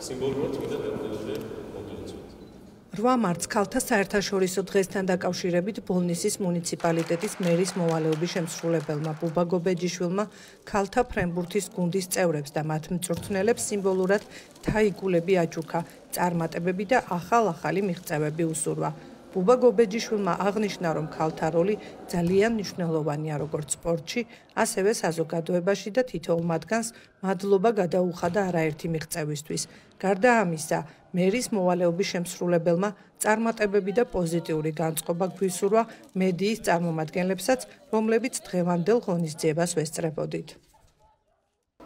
სიმბოლურად მინდა დღე მოგილოცოთ. 8 მარტს ქალთა საერთაშორისო დღესთან დაკავშირებით ბოლნისის მუნიციპალიტეტის მერის მოვალეობის შემსრულებელმა ბუბა გობეჯიშვილმა ქალთა ფრენბურთის გუნდის წევრებს და მათ მწვრთნელებს სიმბოლურად თაიგულები აჩუქა, წარმატებები და ახალ-ახალი მიღწევები უსურვა. ბუბა გობეჯიშვილმა აღნიშნა, რომ ქალთა როლი ძალიან მნიშვნელოვანია როგორც სპორტში, ასევე საზოგადოებაში და თითოეულ მათგანს მადლობა გადაუხადა არაერთი მიღწევისთვის. გარდა ამისა, მერის მოვალეობის შემსრულებელმა წარმატებები და პოზიტიური განწყობა გვისურვა მედიის წარმომადგენლებსაც, რომლებიც დღევანდელ ღონისძიებას ვესწრებოდით.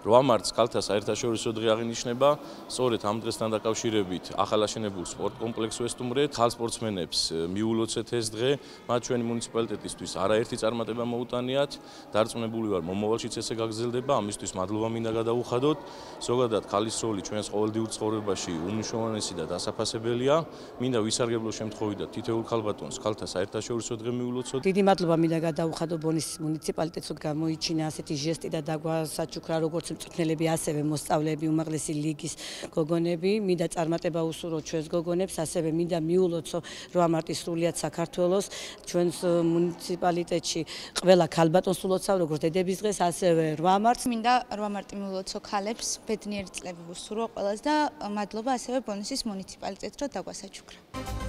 8 მარტს ქალთა საერთაშორისო დღე აღინიშნება, სწორედ ამ დღესთან დაკავშირებით ახალაშენებულ სპორტ კომპლექსს ვესტუმრეთ. ხალ სპორტსმენებს მიულოცეთ ეს დღე, მათ ჩვენი მუნიციპალიტეტისთვის არაერთი წარმატება მოუტანიათ. დარწმუნებული ვარ, მომავალშიც ესე გაგრძელდება, ამისთვის მადლობა მინდა გადაუხადოთ. ზოგადად ქალის როლი ჩვენს ყოველდღიურ ცხოვრებაში უმნიშვნელოვანესი და დასაფასებელია. მინდა ვისარგებლო შემთხვევით თითოეულ ქალბატონს ქალთა საერთაშორისო დღე მიულოცოთ. დიდი მადლობა მინდა გადაუხადო ბონისის მუნიციპალიტეტს, რომ გამოიჩინა ასეთი ჟესტი და დაგვასაჩუქრა როგორც მწვრთნელები, ასევე მოსწავლეები, უმაღლესი ლიგის გოგონები. მინდა წარმატება უსურვო ჩვენს გოგონებს, ასევე მინდა მიულოცო 8 მარტი სრულიად საქართველოს, ჩვენს მუნიციპალიტეტში ყველა ქალბატონს ულოცავ, როგორც დედების დღეს, ასევე 8 მარტს. მინდა 8 მარტი მიულოცო ქალებს, ბედნიერი წლები უსურვო ყველას და მადლობა ასევე ბონისის მუნიციპალიტეტს, რომ დაგვასაჩუქრა.